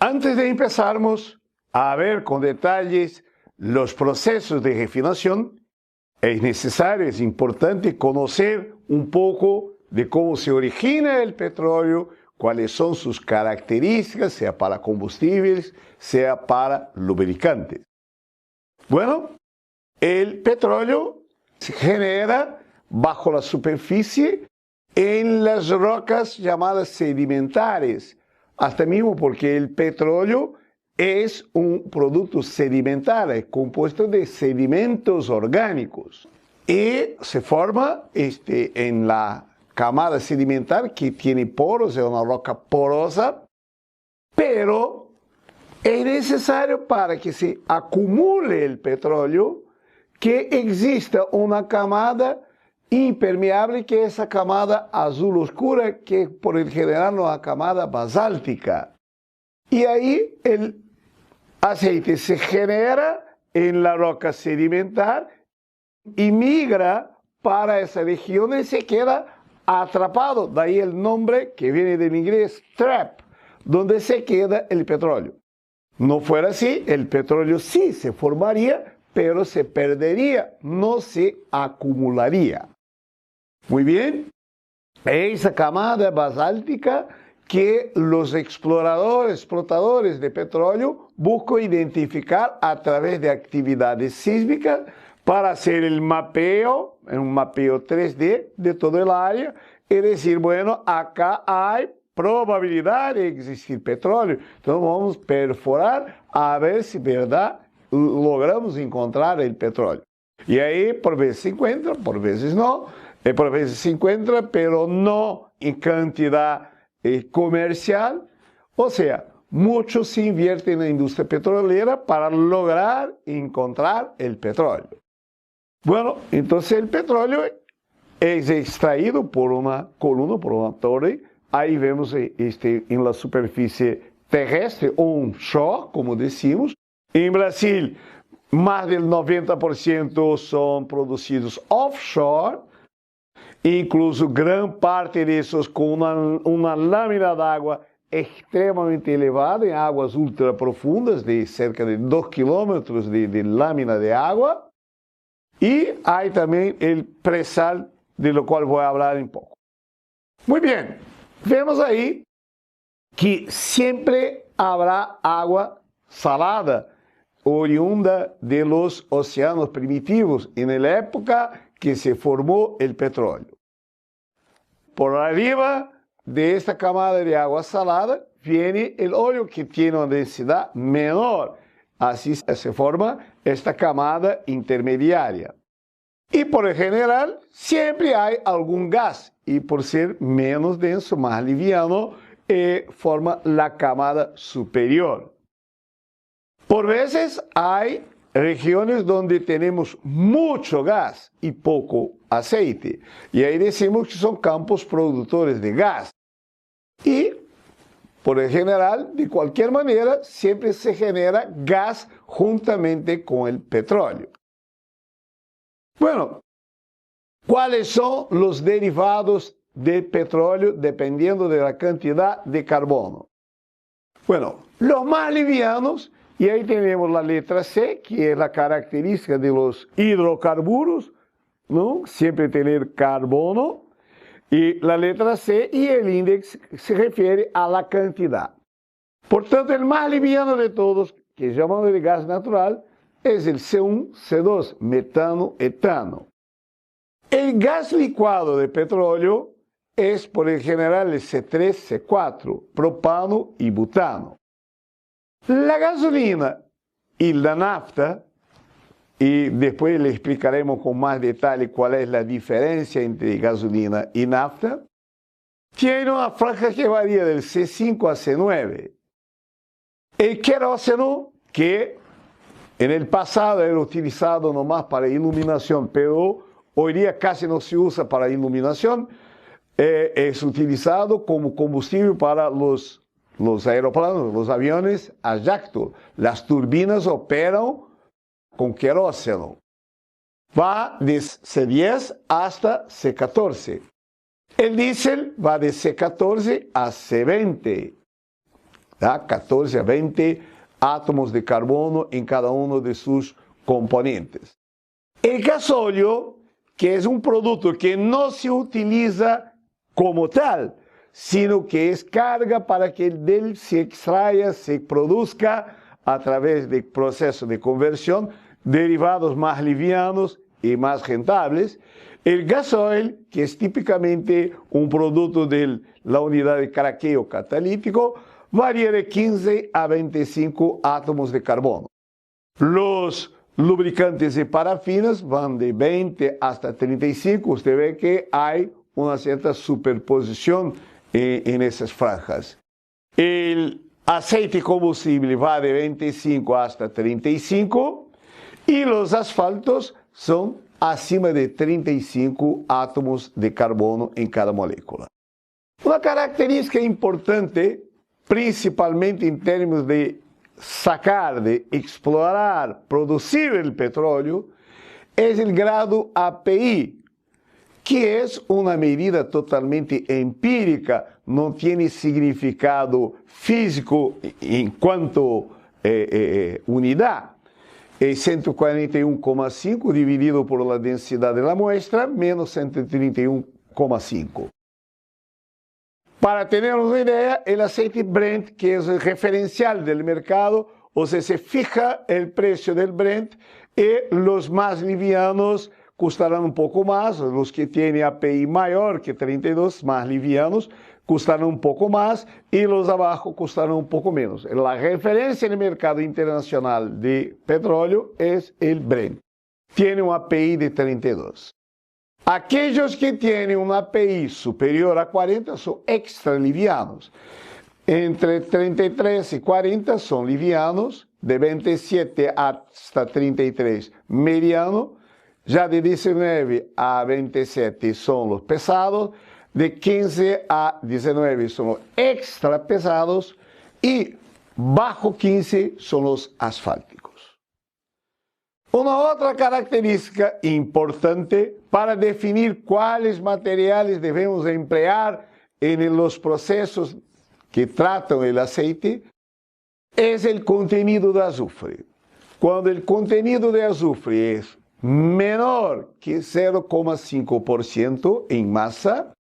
Antes de empezarmos a ver con detalles los procesos de refinación, es necesario, es importante conocer un poco de cómo se origina el petróleo, cuáles son sus características, sea para combustibles, sea para lubricantes. Bueno, el petróleo se genera bajo la superficie en las rocas llamadas sedimentares, hasta mismo porque el petróleo es un producto sedimentario, compuesto de sedimentos orgánicos y se forma en la camada sedimentar que tiene poros, es una roca porosa, pero es necesario para que se acumule el petróleo que exista una camada impermeable, que es esa camada azul oscura, que por el general es la camada basáltica. Y ahí el aceite se genera en la roca sedimentar y migra para esa región y se queda atrapado. De ahí el nombre que viene del inglés trap, donde se queda el petróleo. No fuera así, el petróleo sí se formaría, pero se perdería, no se acumularía. Muy bien, esa camada basáltica que los exploradores, explotadores de petróleo buscan identificar a través de actividades sísmicas para hacer el mapeo, un mapeo 3D de todo el área, y decir, bueno, acá hay probabilidad de existir petróleo. Entonces vamos a perforar a ver si verdad logramos encontrar el petróleo. Y ahí por veces se encuentra, por veces no, por veces se encuentra, pero no en cantidad comercial. O sea, mucho se invierte en la industria petrolera para lograr encontrar el petróleo. Bueno, entonces el petróleo es extraído por una columna, por una torre. Ahí vemos en la superficie terrestre, onshore, como decimos. En Brasil, más del 90% son producidos offshore, incluso gran parte de esos con una lámina de agua extremadamente elevada, en aguas ultra profundas, de cerca de 2 kilómetros de lámina de agua. Y hay también el presal, de lo cual voy a hablar un poco. Muy bien, vemos ahí que siempre habrá agua salada, oriunda de los océanos primitivos, en la época que se formó el petróleo. Por arriba de esta camada de agua salada viene el óleo, que tiene una densidad menor. Así se forma esta camada intermediaria. Y por el general siempre hay algún gas, y por ser menos denso, más liviano, forma la camada superior. Por veces hay regiones donde tenemos mucho gas y poco aceite, y ahí decimos que son campos productores de gas. Y por el general, de cualquier manera, siempre se genera gas juntamente con el petróleo. Bueno, ¿cuáles son los derivados del petróleo dependiendo de la cantidad de carbono? Bueno, los más livianos, y ahí tenemos la letra C, que es la característica de los hidrocarburos, ¿no? Siempre tener carbono, y la letra C y el índice se refiere a la cantidad. Por tanto, el más liviano de todos, que llamamos de gas natural, es el C1, C2, metano, etano. El gas licuado de petróleo es, por el general, el C3, C4, propano y butano. La gasolina y la nafta, y después le explicaremos con más detalle cuál es la diferencia entre gasolina y nafta, tienen una franja que varía del C5 a C9. El queróseno, que en el pasado era utilizado nomás para iluminación, pero hoy día casi no se usa para iluminación, es utilizado como combustible para los aeroplanos, los aviones a jacto. Las turbinas operan con queróseno. Va de C10 hasta C14. El diésel va de C14 a C20. ¿tá? 14 a 20 átomos de carbono en cada uno de sus componentes. El gasóleo, que es un producto que no se utiliza como tal, sino que es carga para que de él se extraiga, se produzca a través del proceso de conversión derivados más livianos y más rentables. El gasoil, que es típicamente un producto de la unidad de craqueo catalítico, varía de 15 a 25 átomos de carbono. Los lubricantes de parafinas van de 20 hasta 35. Usted ve que hay una cierta superposición en esas franjas. El aceite combustible va de 25 hasta 35 y los asfaltos son acima de 35 átomos de carbono en cada molécula. Una característica importante, principalmente en términos de sacar, de explorar, producir el petróleo, es el grado API, que es una medida totalmente empírica, no tiene significado físico en cuanto unidad. Es 141,5 dividido por la densidad de la muestra, menos 131,5. Para tener una idea, el aceite Brent, que es el referencial del mercado, o sea, se fija el precio del Brent y los más livianos costarán un poco más, los que tienen API mayor que 32, más livianos, costarán un poco más y los abajo costarán un poco menos. La referencia en el mercado internacional de petróleo es el Brent. Tiene un API de 32. Aquellos que tienen un API superior a 40 son extra livianos. Entre 33 y 40 son livianos, de 27 hasta 33 mediano, ya de 19 a 27 son los pesados, de 15 a 19 son los extra pesados y bajo 15 son los asfálticos. Una otra característica importante para definir cuáles materiales debemos emplear en los procesos que tratan el aceite es el contenido de azufre. Cuando el contenido de azufre es menor que 0,5% en masa,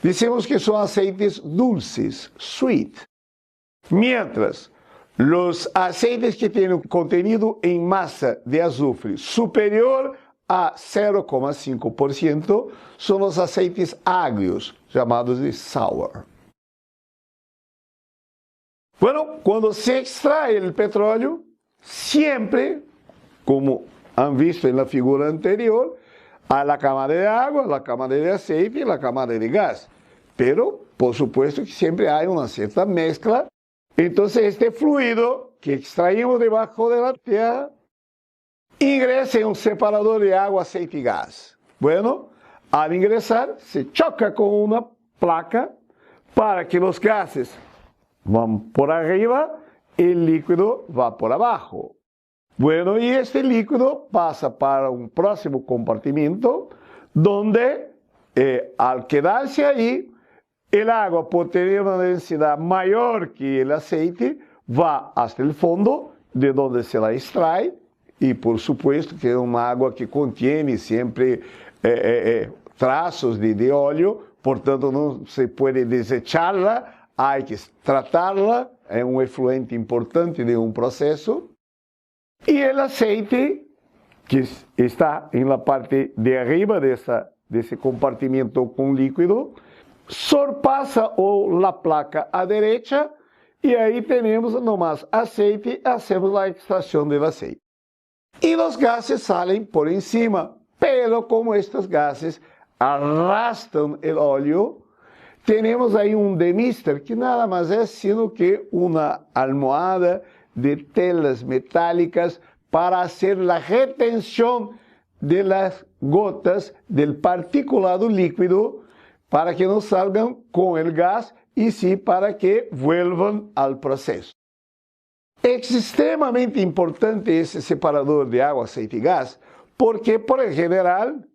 decimos que son aceites dulces, sweet. Mientras los aceites que tienen un contenido en masa de azufre superior a 0,5% son los aceites agrios, llamados de sour. Bueno, cuando se extrae el petróleo, siempre, como han visto en la figura anterior, a la cámara de agua, la cámara de aceite y la cámara de gas. Pero, por supuesto que siempre hay una cierta mezcla. Entonces, este fluido que extraímos debajo de la tierra ingresa en un separador de agua, aceite y gas. Bueno, al ingresar, se choca con una placa para que los gases van por arriba y el líquido va por abajo. Bueno, y este líquido pasa para un próximo compartimento donde al quedarse ahí, el agua, por tener una densidad mayor que el aceite, va hasta el fondo, de donde se la extrae, y por supuesto que es una agua que contiene siempre trazos de óleo, por tanto no se puede desecharla, hay que tratarla, es un efluente importante de un proceso. Y el aceite, que está en la parte de arriba de ese compartimento con líquido, sorpasa la placa a derecha y ahí tenemos nomás aceite, hacemos la extracción del aceite. Y los gases salen por encima, pero como estos gases arrastran el óleo, tenemos ahí un demister que nada más es sino que una almohada de telas metálicas para hacer la retención de las gotas del particulado líquido para que no salgan con el gas y sí para que vuelvan al proceso. Es extremadamente importante ese separador de agua, aceite y gas porque por el general,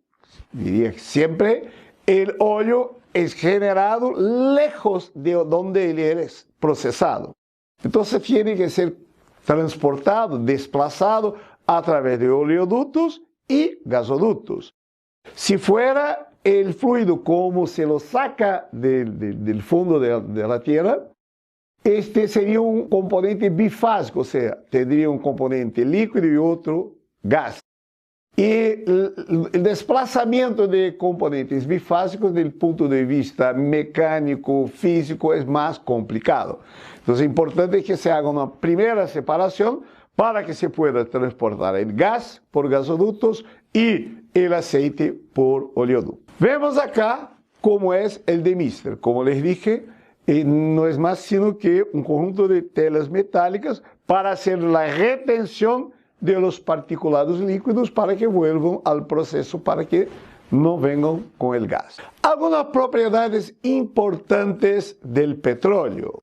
diría que siempre, el óleo es generado lejos de donde él es procesado. Entonces tiene que ser transportado, desplazado a través de oleoductos y gasoductos. Si fuera el fluido como se lo saca del fondo de la tierra, este sería un componente bifásico, o sea, tendría un componente líquido y otro gas. Y el desplazamiento de componentes bifásicos desde el punto de vista mecánico, físico, es más complicado. Entonces es importante que se haga una primera separación para que se pueda transportar el gas por gasoductos y el aceite por oleoducto. Vemos acá cómo es el demister. Como les dije, no es más sino que un conjunto de telas metálicas para hacer la retención de los particulados líquidos para que vuelvan al proceso, para que no vengan con el gas. Algunas propiedades importantes del petróleo.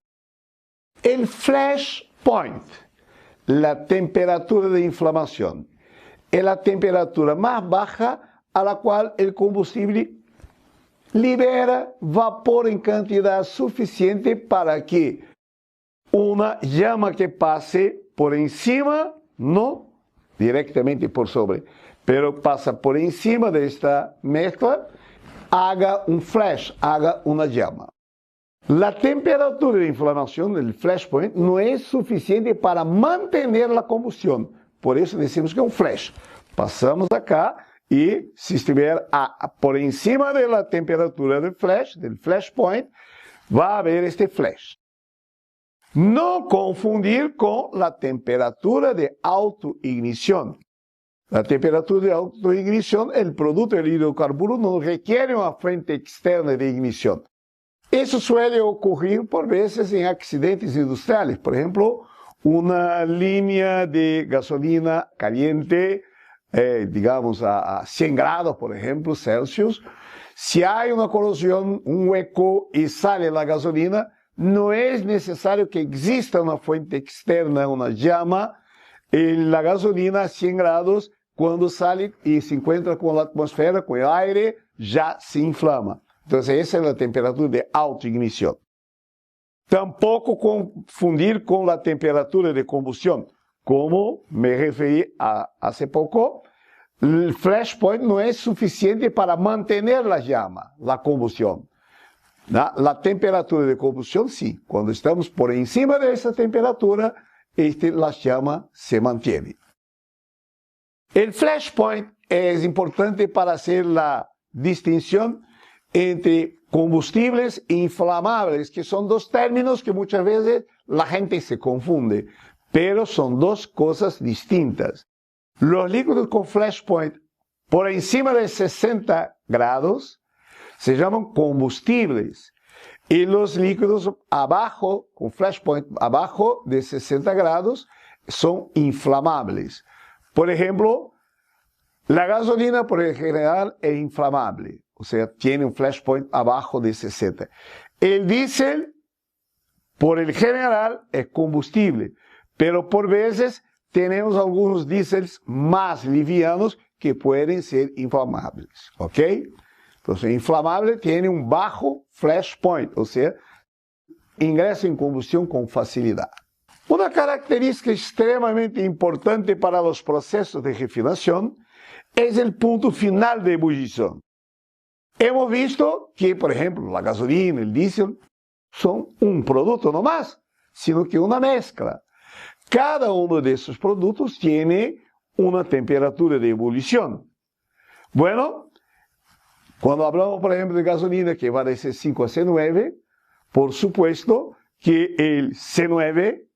El flash point, la temperatura de inflamación, es la temperatura más baja a la cual el combustible libera vapor en cantidad suficiente para que una llama que pase por encima, no directamente por sobre, pero pasa por encima de esta mezcla, haga un flash, haga una llama. La temperatura de inflamación del flash point no es suficiente para mantener la combustión, por eso decimos que es un flash. Pasamos acá y si estiver por encima de la temperatura del flash point, va a haber este flash. No confundir con la temperatura de autoignición. La temperatura de autoignición, el producto del hidrocarburo no requiere una fuente externa de ignición. Eso suele ocurrir por veces en accidentes industriales. Por ejemplo, una línea de gasolina caliente, digamos a 100 grados, por ejemplo, Celsius. Si hay una corrosión, un hueco y sale la gasolina, no es necesario que exista una fuente externa, una llama. La gasolina a 100 grados, cuando sale y se encuentra con la atmósfera, con el aire, ya se inflama. Entonces esa es la temperatura de autoignición. Tampoco confundir con la temperatura de combustión. Como me referí hace poco, el flash point no es suficiente para mantener la llama, la combustión. La temperatura de combustión sí, cuando estamos por encima de esa temperatura, la llama se mantiene. El flash point es importante para hacer la distinción entre combustibles e inflamables, que son dos términos que muchas veces la gente se confunde, pero son dos cosas distintas. Los líquidos con flash point por encima de 60 grados se llaman combustibles y los líquidos abajo, con flash point abajo de 60 grados, son inflamables. Por ejemplo, la gasolina por el general es inflamable, o sea, tiene un flash point abajo de 60. El diésel, por el general, es combustible, pero por veces tenemos algunos diésels más livianos que pueden ser inflamables, ¿ok? Entonces, inflamable tiene un bajo flash point, o sea, ingresa en combustión con facilidad. Una característica extremadamente importante para los procesos de refinación es el punto final de ebullición. Hemos visto que, por ejemplo, la gasolina, el diésel, son un producto no más, sino que una mezcla. Cada uno de esos productos tiene una temperatura de ebullición. Bueno, cuando hablamos, por ejemplo, de gasolina que va de C5 a C9, por supuesto que el C9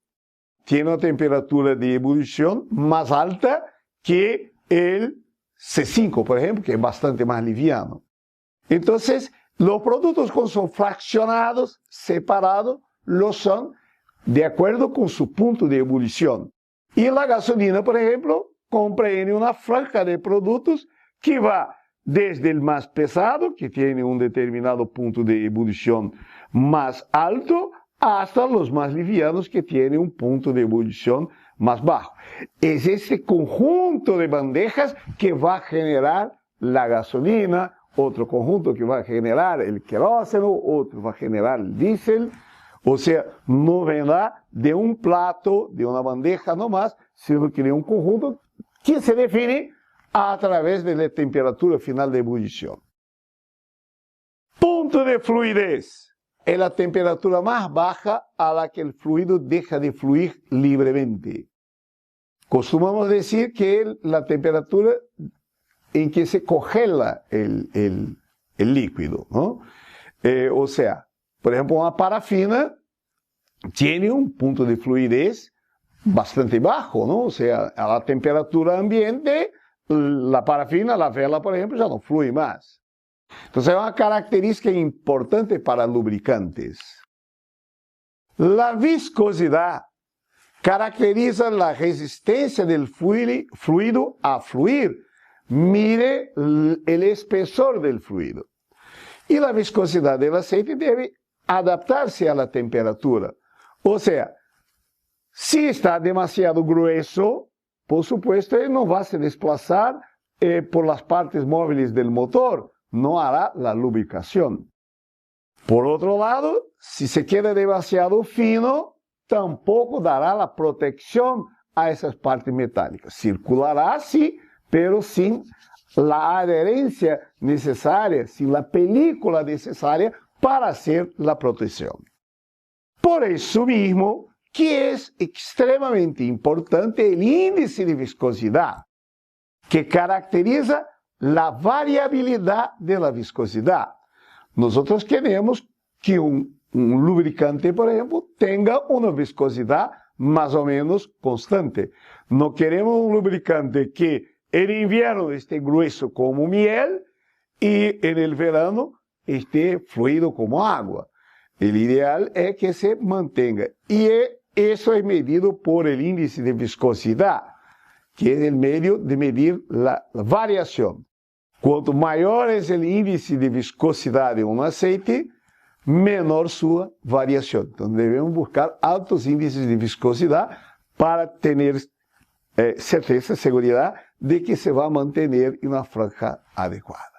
tiene una temperatura de ebullición más alta que el C5, por ejemplo, que es bastante más liviano. Entonces, los productos cuando son fraccionados, separados, lo son de acuerdo con su punto de ebullición. Y la gasolina, por ejemplo, comprende una franja de productos que va desde el más pesado, que tiene un determinado punto de ebullición más alto, hasta los más livianos, que tienen un punto de ebullición más bajo. Es ese conjunto de bandejas que va a generar la gasolina, otro conjunto que va a generar el queróseno, otro va a generar el diésel, O sea, no vendrá de un plato, de una bandeja nomás, sino que de un conjunto que se define a través de la temperatura final de ebullición. Punto de fluidez es la temperatura más baja a la que el fluido deja de fluir libremente. Costumamos decir que es la temperatura en que se congela el líquido, ¿no? O sea, por ejemplo, una parafina tiene un punto de fluidez bastante bajo, ¿no? O sea, a la temperatura ambiente, la parafina, la vela, por ejemplo, ya no fluye más. Entonces, es una característica importante para lubricantes. La viscosidad caracteriza la resistencia del fluido a fluir. Mire el espesor del fluido. Y la viscosidad del aceite debe adaptarse a la temperatura. O sea, si está demasiado grueso, por supuesto, él no va a se desplazar por las partes móviles del motor, no hará la lubricación. Por otro lado, si se queda demasiado fino, tampoco dará la protección a esas partes metálicas. Circulará, sí, pero sin la adherencia necesaria, sin la película necesaria para hacer la protección. Por eso mismo, que es extremadamente importante el índice de viscosidad, que caracteriza la variabilidad de la viscosidad. Nosotros queremos que un lubricante, por ejemplo, tenga una viscosidad más o menos constante. No queremos un lubricante que en invierno esté grueso como miel y en el verano esté fluido como agua. El ideal es que se mantenga. Y eso es medido por el índice de viscosidad, que es el medio de medir la variación. Cuanto mayor es el índice de viscosidad de un aceite, menor su variación. Entonces debemos buscar altos índices de viscosidad para tener certeza, seguridad de que se va a mantener en una franja adecuada.